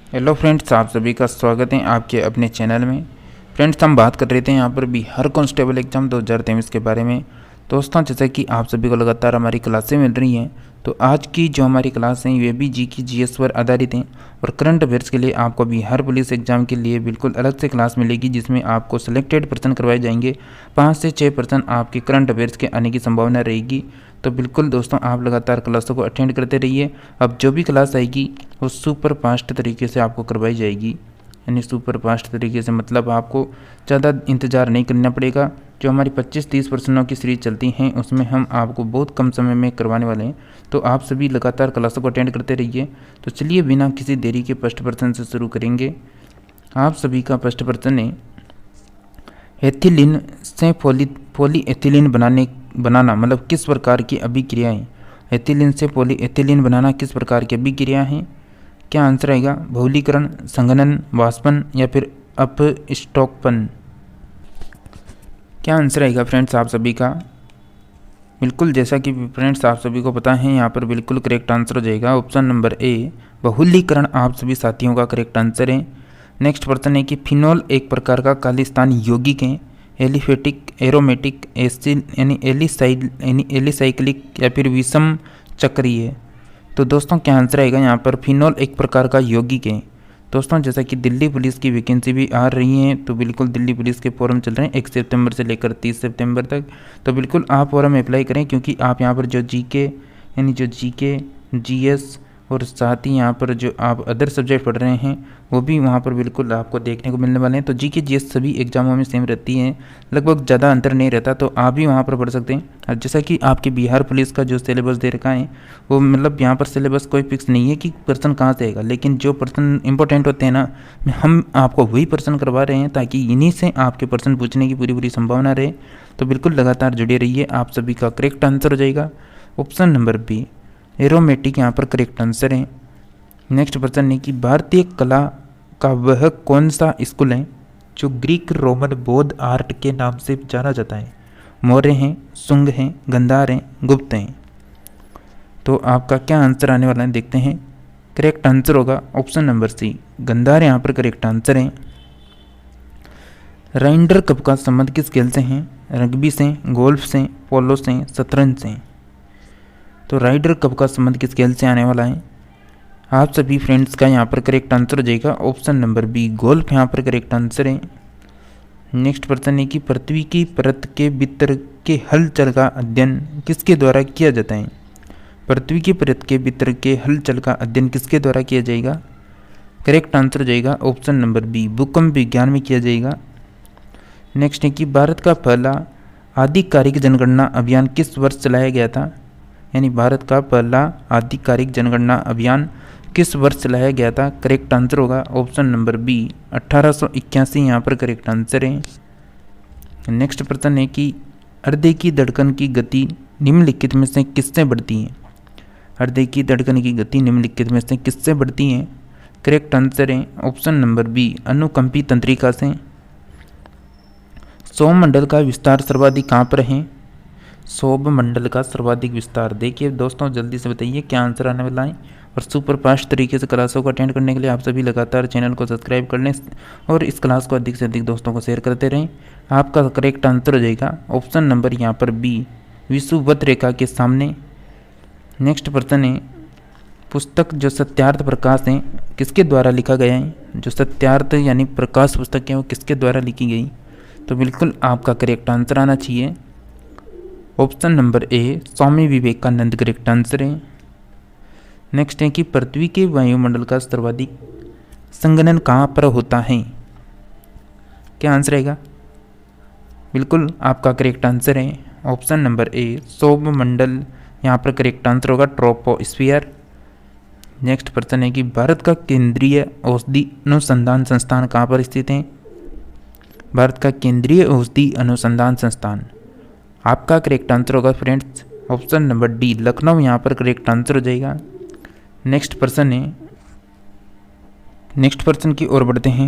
Hello friends, आप सभी का स्वागत है आपके अपने चैनल में। फ्रेंड्स, हम बात कर रहे थे यहाँ पर बिहार कांस्टेबल एग्जाम 2023 के बारे में। दोस्तों, जैसा कि आप सभी को लगातार हमारी क्लासें मिल रही हैं, तो आज की जो हमारी क्लास हैं वे भी जीएस पर आधारित हैं और करंट अफेयर्स के लिए आपको बिहार पुलिस एग्जाम के लिए बिल्कुल अलग से क्लास मिलेगी, जिसमें आपको सिलेक्टेड पर्सन करवाए जाएंगे। 5 से 6 पर्सन आपके करंट अफेयर्स के आने की संभावना रहेगी। तो बिल्कुल दोस्तों, आप लगातार क्लासों को अटेंड करते रहिए। अब जो भी क्लास आएगी वो सुपर फास्ट तरीके से आपको करवाई जाएगी, यानी सुपर फास्ट तरीके से मतलब आपको ज़्यादा इंतज़ार नहीं करना पड़ेगा। जो हमारी 25-30 पर्सनों की सीरीज चलती हैं उसमें हम आपको बहुत कम समय में करवाने वाले हैं। तो आप सभी लगातार क्लासों को अटेंड करते रहिए। तो चलिए बिना किसी देरी के फर्स्ट पर्सन से शुरू करेंगे। आप सभी का फर्स्ट पर्सन है, एथिलीन से पॉली एथिलीन बनाना मतलब किस प्रकार की अभिक्रिया है। एथिलीन से पॉली एथिलीन बनाना किस प्रकार की अभिक्रिया है? क्या आंसर आएगा? बहुलीकरण, संघनन, वाष्पन या फिर अपस्टॉकपन? क्या आंसर आएगा फ्रेंड्स आप सभी का? बिल्कुल, जैसा कि फ्रेंड्स आप सभी को पता है, यहाँ पर बिल्कुल करेक्ट आंसर हो जाएगा ऑप्शन नंबर ए, बहुलीकरण आप सभी साथियों का करेक्ट आंसर है। नेक्स्ट प्रश्न है कि फिनोल एक प्रकार का खालिस्तान यौगिक है, एलिफेटिक, एरोमेटिक, एसिल यानी एलिसाइक्लिक या फिर विषम चक्रीय है। तो दोस्तों, क्या आंसर आएगा यहाँ पर? फिनोल एक प्रकार का यौगिक है। दोस्तों, जैसा कि दिल्ली पुलिस की वैकेंसी भी आ रही है, तो बिल्कुल दिल्ली पुलिस के फॉर्म चल रहे हैं 1 सितंबर से लेकर 30 सितंबर तक। तो बिल्कुल आप फॉर्म अप्लाई करें, क्योंकि आप यहाँ पर जो जीके, जीएस और साथ ही यहाँ पर जो आप अदर सब्जेक्ट पढ़ रहे हैं वो भी वहाँ पर बिल्कुल आपको देखने को मिलने वाले हैं। तो जीके जीएस सभी एग्जामों में सेम रहती हैं, लगभग ज़्यादा अंतर नहीं रहता, तो आप भी वहाँ पर पढ़ सकते हैं। और जैसा कि आपके बिहार पुलिस का जो सिलेबस दे रखा है वो मतलब यहाँ पर सिलेबस कोई फिक्स नहीं है कि पर्सन कहाँ से आएगा, लेकिन जो पर्सन इंपॉर्टेंट होते हैं ना, हम आपको वही पर्सन करवा रहे हैं ताकि इन्हीं से आपके पर्सन पूछने की पूरी संभावना रहे। तो बिल्कुल लगातार जुड़े रहिए। आप सभी का करेक्ट आंसर हो जाएगा ऑप्शन नंबर बी, एरोमेटिक यहाँ पर करेक्ट आंसर है। नेक्स्ट प्रश्न है कि भारतीय कला का वह कौन सा स्कूल है जो ग्रीक रोमन बौद्ध आर्ट के नाम से जाना जाता है? मौर्य हैं, शुंग हैं, गांधार हैं, गुप्त हैं? तो आपका क्या आंसर आने वाला है देखते हैं। करेक्ट आंसर होगा ऑप्शन नंबर सी, गांधार यहाँ पर करेक्ट आंसर है। राइडर कप का संबंध किस खेल से है? रग्बी से, गोल्फ से, पोलो से, शतरंज से? तो राइडर कप का संबंध किस खेल से आने वाला है? आप सभी फ्रेंड्स का यहाँ पर करेक्ट आंसर हो जाएगा ऑप्शन नंबर बी, गोल्फ यहाँ पर करेक्ट आंसर है। नेक्स्ट प्रश्न है कि पृथ्वी की परत के भीतर के हलचल का अध्ययन किसके द्वारा किया जाता है? पृथ्वी की परत के भीतर के हलचल का अध्ययन किसके द्वारा किया जाएगा? करेक्ट आंसर हो जाएगा ऑप्शन नंबर बी, भूकंप विज्ञान में किया जाएगा। नेक्स्ट है कि भारत का पहला आधिकारिक जनगणना अभियान किस वर्ष चलाया गया था? यानी भारत का पहला आधिकारिक जनगणना अभियान किस वर्ष चलाया गया था? करेक्ट आंसर होगा ऑप्शन नंबर बी, 1881 यहाँ पर करेक्ट आंसर है। नेक्स्ट प्रश्न है कि हृदय की धड़कन की गति निम्नलिखित में से किससे बढ़ती है? हृदय की धड़कन की गति निम्नलिखित में से किससे बढ़ती है? करेक्ट आंसर है ऑप्शन नंबर बी, अनुकंपी तंत्रिका से। सौरमंडल का विस्तार सर्वाधिक कहाँ पर है? सौरमंडल का सर्वाधिक विस्तार, देखिए दोस्तों जल्दी से बताइए क्या आंसर आने वाला है। और सुपर फास्ट तरीके से क्लासों को अटेंड करने के लिए आप सभी लगातार चैनल को सब्सक्राइब कर लें और इस क्लास को अधिक से अधिक दोस्तों को शेयर करते रहें। आपका करेक्ट आंसर हो जाएगा ऑप्शन नंबर यहाँ पर बी, विषुवत रेखा के सामने। नेक्स्ट प्रश्न है, पुस्तक जो सत्यार्थ प्रकाश है किसके द्वारा लिखा गया है? जो सत्यार्थ यानी प्रकाश पुस्तक है वो किसके द्वारा लिखी गई? तो बिल्कुल आपका करेक्ट आंसर आना चाहिए option number A, Swami Vivekananda correct answer है। नेक्स्ट है कि पृथ्वी के वायुमंडल का सर्वाधिक संघनन कहाँ पर होता है? क्या आंसर आएगा? बिल्कुल आपका करेक्ट आंसर है ऑप्शन नंबर ए, सौरमंडल यहाँ पर करेक्ट आंसर होगा ट्रोपोस्फियर। नेक्स्ट प्रश्न है कि भारत का केंद्रीय औषधि अनुसंधान संस्थान कहाँ पर स्थित है? भारत का केंद्रीय औषधि अनुसंधान संस्थान, आपका करेक्ट आंसर होगा friends option number D, Lucknow यहाँ पर करेक्ट आंसर हो जाएगा। नेक्स्ट प्रश्न है, नेक्स्ट प्रश्न की ओर बढ़ते हैं।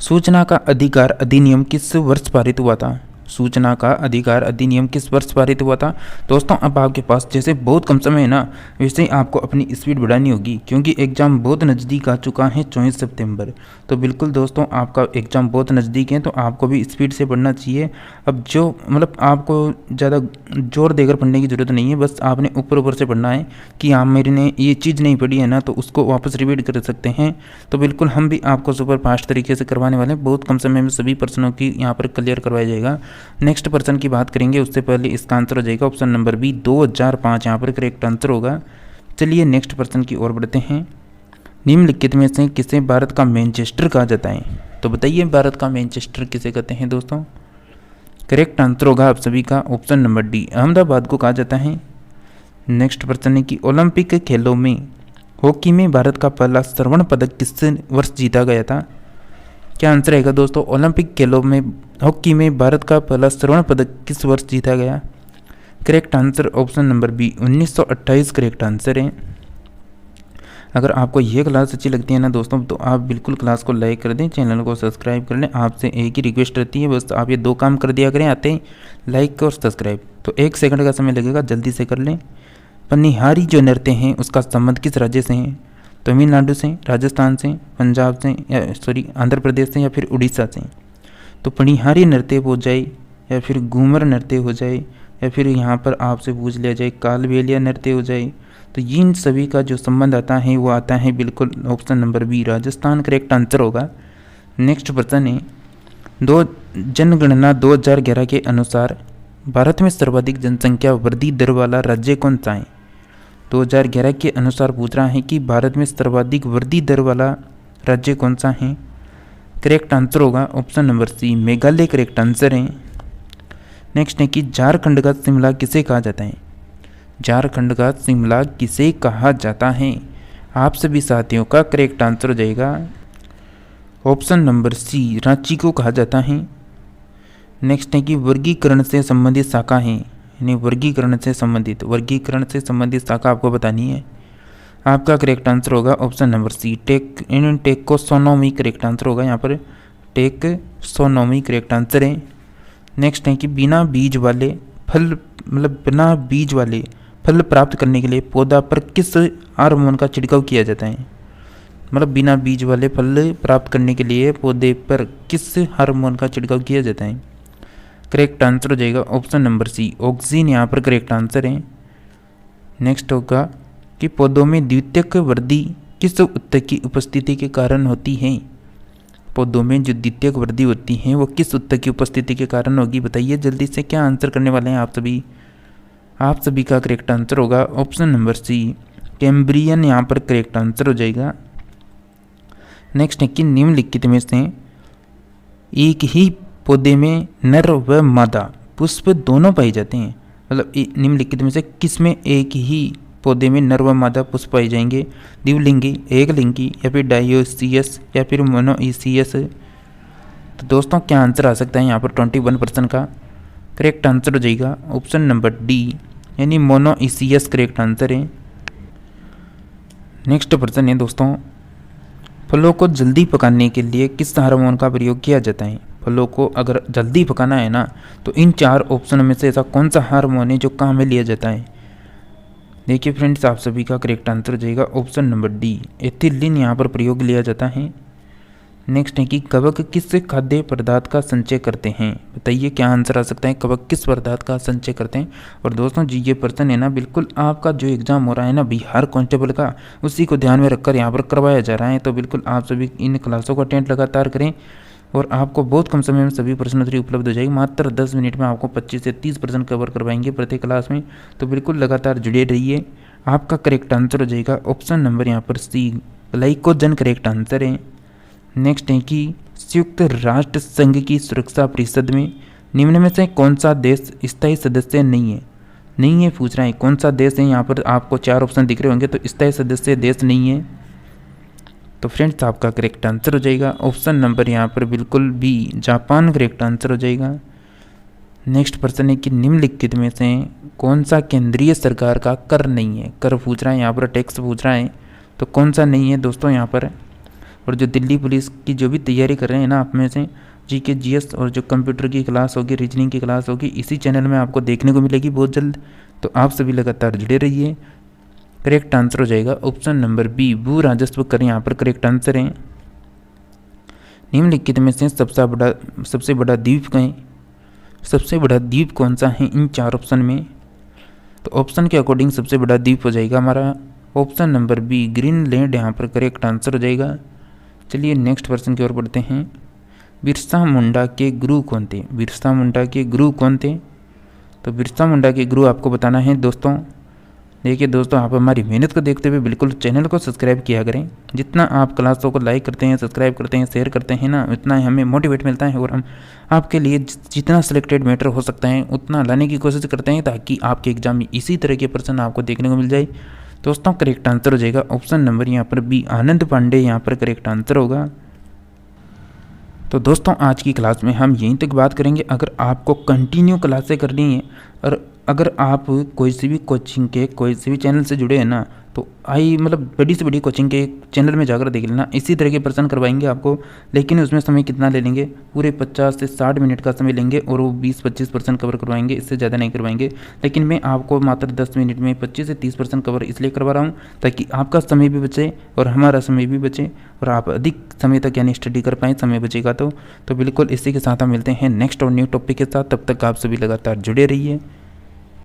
सूचना का अधिकार अधिनियम किस वर्ष पारित हुआ था? सूचना का अधिकार अधिनियम किस वर्ष पारित हुआ था? दोस्तों अब आपके पास जैसे बहुत कम समय है ना, वैसे ही आपको अपनी स्पीड बढ़ानी होगी क्योंकि एग्ज़ाम बहुत नज़दीक आ चुका है 24 सितंबर। तो बिल्कुल दोस्तों आपका एग्ज़ाम बहुत नज़दीक है, तो आपको भी स्पीड से पढ़ना चाहिए। अब जो मतलब आपको ज़्यादा जोर देकर पढ़ने की ज़रूरत नहीं है, बस आपने ऊपर ऊपर से पढ़ना है कि हाँ मेरे ने ये चीज़ नहीं पढ़ी है ना, तो उसको वापस रिपीट कर सकते हैं। तो बिल्कुल हम भी आपको सुपर फास्ट तरीके से करवाने वाले हैं, बहुत कम समय में सभी प्रश्नों की यहाँ पर क्लियर करवाया जाएगा। नेक्स्ट पर्सन की बात करेंगे उससे पहले इसका आंसर हो जाएगा ऑप्शन नंबर बी 2005 यहाँ पर करेक्ट आंसर होगा। चलिए नेक्स्ट पर्सन की ओर बढ़ते हैं। निम्नलिखित में से किसे भारत का मैनचेस्टर कहा जाता है? तो बताइए भारत का मैनचेस्टर किसे कहते हैं दोस्तों? करेक्ट आंसर होगा आप सभी का ऑप्शन नंबर डी, अहमदाबाद को कहा जाता है। नेक्स्ट प्रश्न है कि ओलंपिक खेलों में हॉकी में भारत का पहला स्वर्ण पदक किस वर्ष जीता गया था? क्या आंसर रहेगा दोस्तों? ओलंपिक खेलों में हॉकी में भारत का पहला स्वर्ण पदक किस वर्ष जीता गया? Correct answer option number B 1928 correct answer है। अगर आपको ये क्लास अच्छी लगती है ना दोस्तों, तो आप बिल्कुल क्लास को लाइक कर दें, चैनल को सब्सक्राइब कर लें। आपसे एक ही रिक्वेस्ट रहती है, बस आप ये 2 काम कर दिया करें आते ही, लाइक और सब्सक्राइब। तो 1 सेकंड का समय लगेगा, जल्दी से कर लें। पनिहारी जो नृत्य हैं उसका संबंध किस राज्य से है? तमिलनाडु से, राजस्थान से, पंजाब से या आंध्र प्रदेश से या फिर उड़ीसा से? तो पनिहारी नृत्य हो जाए या फिर घूमर नृत्य हो जाए या फिर यहाँ पर आपसे पूछ लिया जाए कालबेलिया नृत्य हो जाए, तो इन सभी का जो संबंध आता है वो आता है बिल्कुल option number B Rajasthan correct answer होगा। नेक्स्ट प्रश्न है जनगणना 2011 के अनुसार भारत में सर्वाधिक जनसंख्या वृद्धि दर वाला राज्य कौन सा है? 2011 के अनुसार पूछ रहा है कि भारत में सर्वाधिक वृद्धि दर वाला राज्य कौन सा है? करेक्ट आंसर होगा option number C Meghalaya correct answer है। नेक्स्ट है कि झारखंड का शिमला किसे कहा जाता है? झारखंड का शिमला किसे कहा जाता है? आप सभी साथियों का करेक्ट आंसर हो जाएगा ऑप्शन नंबर सी रांची को कहा जाता है। नेक्स्ट है कि वर्गीकरण से संबंधित शाखा है, यानी वर्गीकरण से संबंधित शाखा आपको बतानी है। आपका करेक्ट आंसर होगा option number C taxonomy correct answer होगा, यहाँ पर टेकोसोनोमी करेक्ट आंसर है। नेक्स्ट है कि बिना बीज वाले फल प्राप्त करने के लिए पौधा पर किस हार्मोन का छिड़काव किया जाता है? मतलब बिना बीज वाले फल प्राप्त करने के लिए पौधे पर किस हार्मोन का छिड़काव किया जाता है? करेक्ट आंसर हो जाएगा ऑप्शन नंबर सी ऑक्सीन, यहाँ पर करेक्ट आंसर है। नेक्स्ट होगा कि पौधों में द्वितीयक वृद्धि किस उत्तक की उपस्थिति के कारण होती है? पौधों में जो द्वितीयक वृद्धि होती है वो किस उत्तक की उपस्थिति के कारण होगी? बताइए जल्दी से, क्या आंसर करने वाले हैं आप सभी का करेक्ट आंसर होगा ऑप्शन नंबर सी कैम्ब्रियन, यहाँ पर करेक्ट आंसर हो जाएगा। नेक्स्ट है कि निम्नलिखित में से एक ही पौधे में नर व मादा पुष्प दोनों पाए जाते हैं, मतलब निम्नलिखित में से किसमें एक ही पौधे में नर व मादा पुष्प पाए जाएंगे? द्विलिंगी, एकलिंगी या फिर डायोसियस या फिर मोनोइसियस? तो दोस्तों क्या आंसर आ सकता है यहाँ पर 21% का? करेक्ट आंसर हो जाएगा ऑप्शन नंबर डी यानी मोनोइसियस करेक्ट आंसर है। नेक्स्ट प्रश्न है दोस्तों फलों को जल्दी पकाने के लिए किस हार्मोन का प्रयोग किया जाता है? फलों को अगर जल्दी पकाना है ना, तो इन 4 ऑप्शन में से ऐसा कौन सा हार्मोन है जो काम में लिया जाता है? देखिए फ्रेंड्स, आप सभी का करेक्ट आंसर हो जाएगा ऑप्शन नंबर डी एथिलीन, यहाँ पर प्रयोग लिया जाता है। नेक्स्ट है कि कवक किस खाद्य पदार्थ का संचय करते हैं? बताइए क्या आंसर आ सकता है, कवक किस पदार्थ का संचय करते हैं? और दोस्तों जी ये प्रश्न है ना बिल्कुल आपका जो एग्जाम हो रहा है ना बिहार कांस्टेबल का, उसी को ध्यान में रखकर यहाँ पर करवाया जा रहा है। तो बिल्कुल आप सभी इन क्लासों को अटेंड लगातार करें और आपको बहुत कम समय में सभी प्रश्नोत्तरी उपलब्ध हो जाएगी। मात्र 10 मिनट में आपको 25 से 30% कवर करवाएंगे प्रत्येक क्लास में। तो बिल्कुल लगातार जुड़े रहिए। आपका करेक्ट आंसर हो जाएगा ऑप्शन नंबर यहाँ पर सी ग्लाइकोजन करेक्ट आंसर है। नेक्स्ट है कि संयुक्त राष्ट्र संघ की सुरक्षा परिषद में निम्न में से कौन सा देश स्थायी सदस्य नहीं है पूछ रहा है। कौन सा देश है? यहाँ पर आपको 4 ऑप्शन दिख रहे होंगे, तो स्थायी सदस्य देश नहीं है। तो फ्रेंड्स आपका करेक्ट आंसर हो जाएगा ऑप्शन नंबर यहाँ पर बिल्कुल बी जापान करेक्ट आंसर हो जाएगा। नेक्स्ट प्रश्न है कि निम्नलिखित में से कौन सा केंद्रीय सरकार का कर नहीं है? कर पूछ रहा है, यहाँ पर टैक्स पूछ रहा है, तो कौन सा नहीं है दोस्तों? यहाँ पर और जो दिल्ली पुलिस की जो भी तैयारी कर रहे हैं ना, आप में से जीके जीएस और जो कंप्यूटर की क्लास होगी, रीजनिंग की क्लास होगी, इसी चैनल में आपको देखने को मिलेगी बहुत जल्द। तो आप सभी लगातार जुड़े रहिए। करेक्ट आंसर हो जाएगा ऑप्शन नंबर बी, भू राजस्व कर यहाँ पर करेक्ट आंसर है। निम्नलिखित में से सबसे बड़ा द्वीप कहें, सबसे बड़ा द्वीप कौन सा है इन 4 ऑप्शन में? तो ऑप्शन के अकॉर्डिंग सबसे बड़ा द्वीप हो जाएगा हमारा ऑप्शन नंबर बी, ग्रीनलैंड यहाँ पर करेक्ट आंसर हो जाएगा। चलिए नेक्स्ट क्वेश्चन की ओर बढ़ते हैं। बिरसा मुंडा के गुरु कौन थे? बिरसा मुंडा के गुरु कौन थे? तो बिरसा मुंडा के गुरु आपको बताना है दोस्तों। देखिए दोस्तों, आप हमारी मेहनत को देखते हुए बिल्कुल चैनल को सब्सक्राइब किया करें। जितना आप क्लासों को लाइक करते हैं, सब्सक्राइब करते हैं, शेयर करते हैं ना, उतना ही हमें मोटिवेट मिलता है और हम आपके लिए जितना सिलेक्टेड मैटर हो सकता है उतना लाने की कोशिश करते हैं, ताकि आपके एग्जाम में इसी तरह के प्रश्न आपको देखने को मिल जाए। दोस्तों करेक्ट आंसर हो जाएगा ऑप्शन नंबर यहाँ पर बी, आनंद पांडे यहाँ पर करेक्ट आंसर होगा। तो दोस्तों आज की क्लास में हम यहीं तक बात करेंगे। अगर आपको कंटिन्यू क्लासें करनी है और अगर आप कोई सी भी कोचिंग के कोई से भी चैनल से जुड़े हैं ना, तो बड़ी से बड़ी कोचिंग के चैनल में जाकर देख लेना, इसी तरह के प्रश्न करवाएंगे आपको। लेकिन उसमें समय कितना ले लेंगे? पूरे 50 से 60 मिनट का समय लेंगे और वो 20-25% कवर करवाएंगे, इससे ज़्यादा नहीं करवाएंगे। लेकिन मैं आपको मात्र 10 मिनट में 25 से 30% कवर इसलिए करवा रहा हूँ ताकि आपका समय भी बचे और हमारा समय भी बचे और आप अधिक समय तक यानी स्टडी कर पाएँ, समय बचेगा तो बिल्कुल इसी के साथ हम मिलते हैं नेक्स्ट और न्यू टॉपिक के साथ। तब तक आप सभी लगातार जुड़े रहिए।